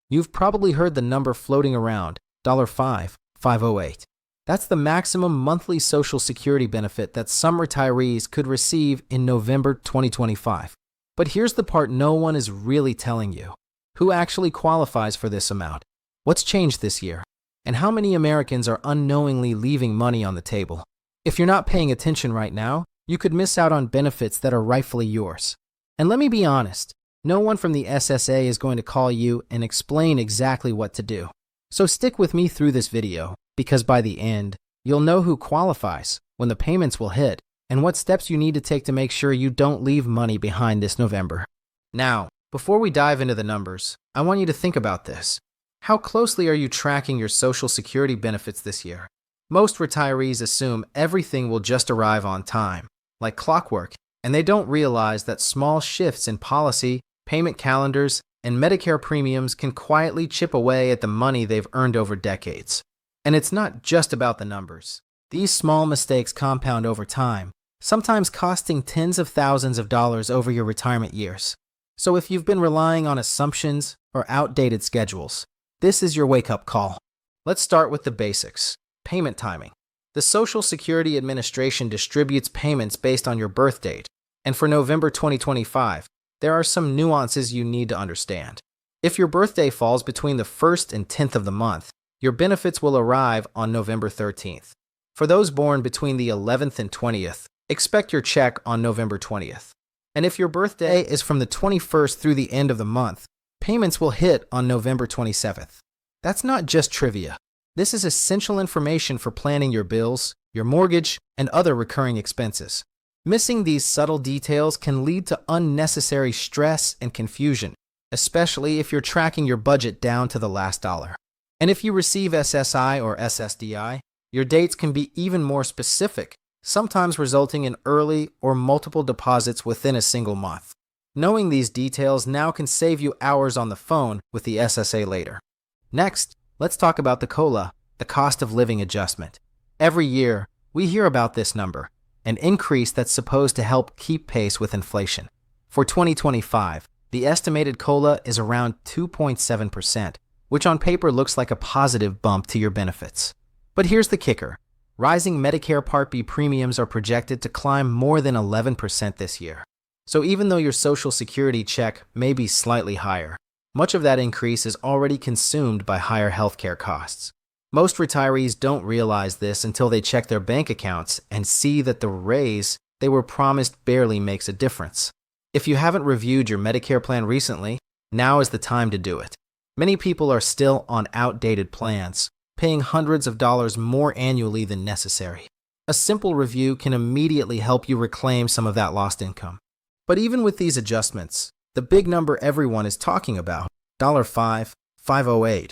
You've probably heard the number floating around, $5,508. That's the maximum monthly Social Security benefit that some retirees could receive in November 2025. But here's the part no one is really telling you. Who actually qualifies for this amount? What's changed this year? And how many Americans are unknowingly leaving money on the table? If you're not paying attention right now, you could miss out on benefits that are rightfully yours. And let me be honest, no one from the SSA is going to call you and explain exactly what to do. So stick with me through this video, because by the end, you'll know who qualifies, when the payments will hit, and what steps you need to take to make sure you don't leave money behind this November. Now, before we dive into the numbers, I want you to think about this. How closely are you tracking your Social Security benefits this year? Most retirees assume everything will just arrive on time, like clockwork, and they don't realize that small shifts in policy, payment calendars, and Medicare premiums can quietly chip away at the money they've earned over decades. And it's not just about the numbers. These small mistakes compound over time, sometimes costing tens of thousands of dollars over your retirement years. So if you've been relying on assumptions or outdated schedules, this is your wake-up call. Let's start with the basics. Payment timing. The Social Security Administration distributes payments based on your birth date, and for November 2025, there are some nuances you need to understand. If your birthday falls between the 1st and 10th of the month, your benefits will arrive on November 13th. For those born between the 11th and 20th, expect your check on November 20th. And if your birthday is from the 21st through the end of the month, payments will hit on November 27th. That's not just trivia. This is essential information for planning your bills, your mortgage, and other recurring expenses. Missing these subtle details can lead to unnecessary stress and confusion, especially if you're tracking your budget down to the last dollar. And if you receive SSI or SSDI, your dates can be even more specific, sometimes resulting in early or multiple deposits within a single month. Knowing these details now can save you hours on the phone with the SSA later. Next, let's talk about the COLA, the cost of living adjustment. Every year, we hear about this number, an increase that's supposed to help keep pace with inflation. For 2025, the estimated COLA is around 2.7%, which on paper looks like a positive bump to your benefits. But here's the kicker. Rising Medicare Part B premiums are projected to climb more than 11% this year. So even though your Social Security check may be slightly higher, much of that increase is already consumed by higher healthcare costs. Most retirees don't realize this until they check their bank accounts and see that the raise they were promised barely makes a difference. If you haven't reviewed your Medicare plan recently, now is the time to do it. Many people are still on outdated plans, paying hundreds of dollars more annually than necessary. A simple review can immediately help you reclaim some of that lost income. But even with these adjustments, the big number everyone is talking about, $5,508,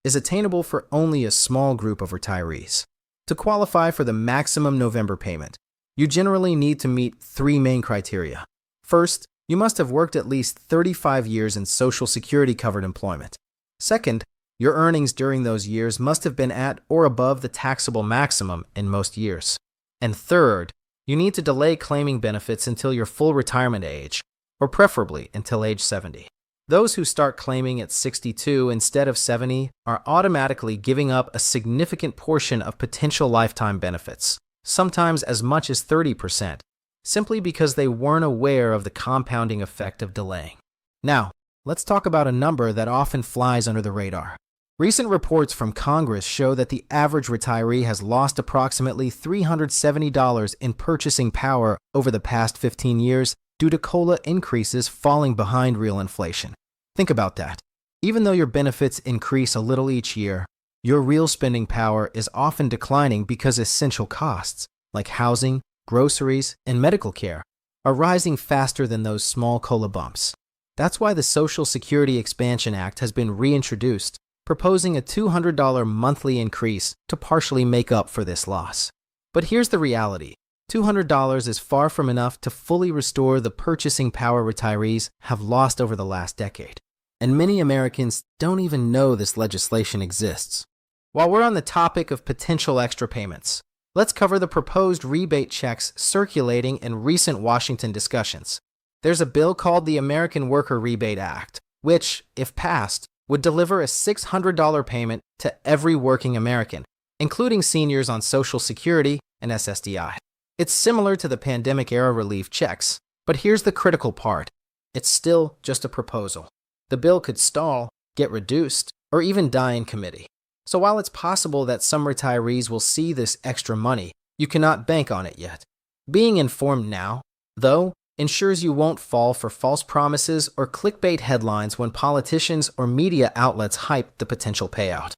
is attainable for only a small group of retirees. To qualify for the maximum November payment, you generally need to meet three main criteria. First, you must have worked at least 35 years in Social Security-covered employment. Second, your earnings during those years must have been at or above the taxable maximum in most years. And third, you need to delay claiming benefits until your full retirement age, or preferably until age 70. Those who start claiming at 62 instead of 70 are automatically giving up a significant portion of potential lifetime benefits, sometimes as much as 30%, simply because they weren't aware of the compounding effect of delaying. Now, let's talk about a number that often flies under the radar. Recent reports from Congress show that the average retiree has lost approximately $370 in purchasing power over the past 15 years due to COLA increases falling behind real inflation. Think about that. Even though your benefits increase a little each year, your real spending power is often declining because essential costs, like housing, groceries, and medical care, are rising faster than those small COLA bumps. That's why the Social Security Expansion Act has been reintroduced, proposing a $200 monthly increase to partially make up for this loss. But here's the reality. $200 is far from enough to fully restore the purchasing power retirees have lost over the last decade. And many Americans don't even know this legislation exists. While we're on the topic of potential extra payments, let's cover the proposed rebate checks circulating in recent Washington discussions. There's a bill called the American Worker Rebate Act, which, if passed, would deliver a $600 payment to every working American, including seniors on Social Security and SSDI. It's similar to the pandemic-era relief checks, but here's the critical part. It's still just a proposal. The bill could stall, get reduced, or even die in committee. So while it's possible that some retirees will see this extra money, you cannot bank on it yet. Being informed now, though, ensures you won't fall for false promises or clickbait headlines when politicians or media outlets hype the potential payout.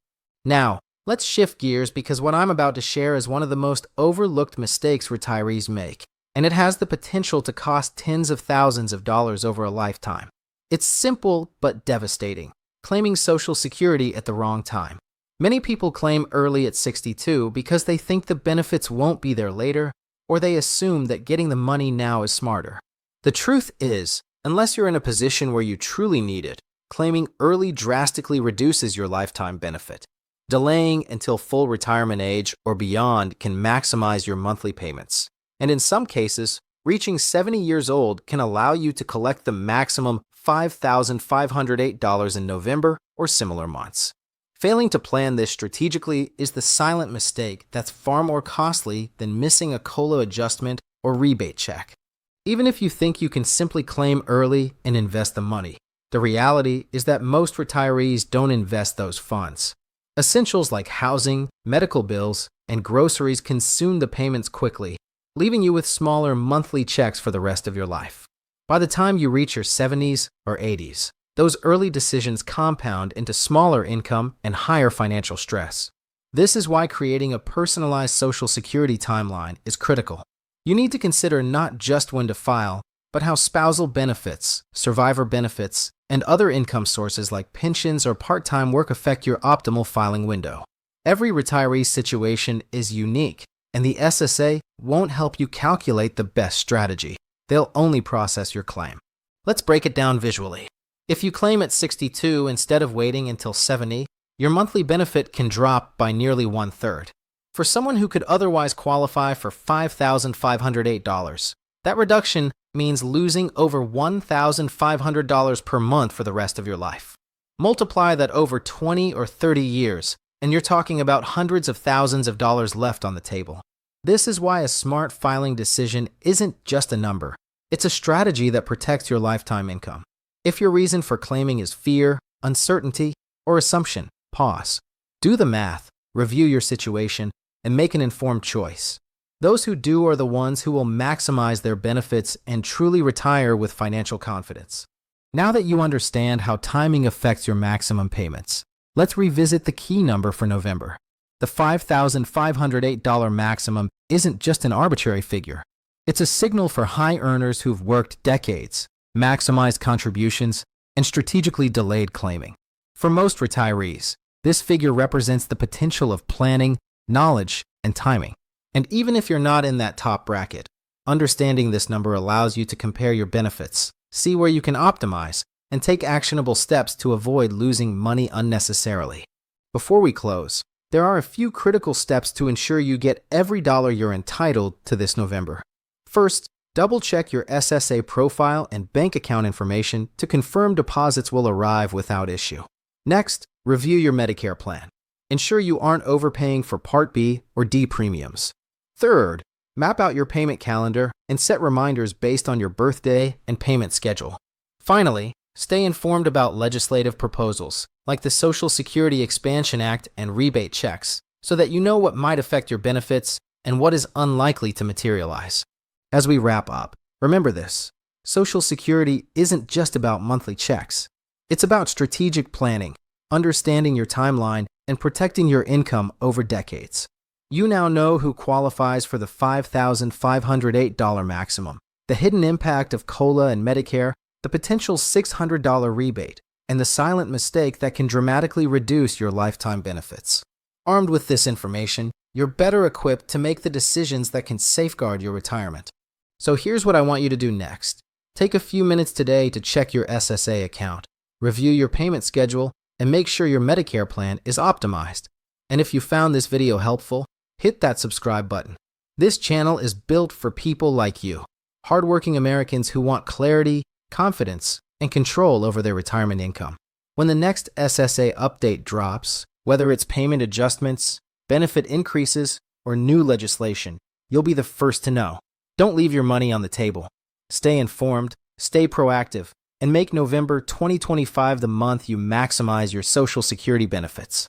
Now, let's shift gears because what I'm about to share is one of the most overlooked mistakes retirees make, and it has the potential to cost tens of thousands of dollars over a lifetime. It's simple but devastating, claiming Social Security at the wrong time. Many people claim early at 62 because they think the benefits won't be there later, or they assume that getting the money now is smarter. The truth is, unless you're in a position where you truly need it, claiming early drastically reduces your lifetime benefit. Delaying until full retirement age or beyond can maximize your monthly payments. And in some cases, reaching 70 years old can allow you to collect the maximum $5,508 in November or similar months. Failing to plan this strategically is the silent mistake that's far more costly than missing a COLA adjustment or rebate check. Even if you think you can simply claim early and invest the money, the reality is that most retirees don't invest those funds. Essentials like housing, medical bills, and groceries consume the payments quickly, leaving you with smaller monthly checks for the rest of your life. By the time you reach your 70s or 80s, those early decisions compound into smaller income and higher financial stress. This is why creating a personalized Social Security timeline is critical. You need to consider not just when to file, but how spousal benefits, survivor benefits, and other income sources like pensions or part-time work affect your optimal filing window. Every retiree's situation is unique, and the SSA won't help you calculate the best strategy. They'll only process your claim. Let's break it down visually. If you claim at 62 instead of waiting until 70, your monthly benefit can drop by nearly 1/3. For someone who could otherwise qualify for $5,508, that reduction means losing over $1,500 per month for the rest of your life. Multiply that over 20 or 30 years, and you're talking about hundreds of thousands of dollars left on the table. This is why a smart filing decision isn't just a number. It's a strategy that protects your lifetime income. If your reason for claiming is fear, uncertainty, or assumption, pause. Do the math, review your situation, and make an informed choice. Those who do are the ones who will maximize their benefits and truly retire with financial confidence. Now that you understand how timing affects your maximum payments, let's revisit the key number for November. The $5,508 maximum isn't just an arbitrary figure. It's a signal for high earners who've worked decades, maximized contributions, and strategically delayed claiming. For most retirees, this figure represents the potential of planning, knowledge, and timing. And even if you're not in that top bracket, understanding this number allows you to compare your benefits, see where you can optimize, and take actionable steps to avoid losing money unnecessarily. Before we close, there are a few critical steps to ensure you get every dollar you're entitled to this November. First, double-check your SSA profile and bank account information to confirm deposits will arrive without issue. Next, review your Medicare plan. Ensure you aren't overpaying for Part B or D premiums. Third, map out your payment calendar and set reminders based on your birthday and payment schedule. Finally, stay informed about legislative proposals like the Social Security Expansion Act and rebate checks so that you know what might affect your benefits and what is unlikely to materialize. As we wrap up, remember this: Social Security isn't just about monthly checks. It's about strategic planning, understanding your timeline, and protecting your income over decades. You now know who qualifies for the $5,508 maximum, the hidden impact of COLA and Medicare, the potential $600 rebate, and the silent mistake that can dramatically reduce your lifetime benefits. Armed with this information, you're better equipped to make the decisions that can safeguard your retirement. So here's what I want you to do next. Take a few minutes today to check your SSA account, review your payment schedule, and make sure your Medicare plan is optimized. And if you found this video helpful, hit that subscribe button. This channel is built for people like you, hardworking Americans who want clarity, confidence, and control over their retirement income. When the next SSA update drops, whether it's payment adjustments, benefit increases, or new legislation, you'll be the first to know. Don't leave your money on the table. Stay informed, stay proactive, and make November 2025 the month you maximize your Social Security benefits.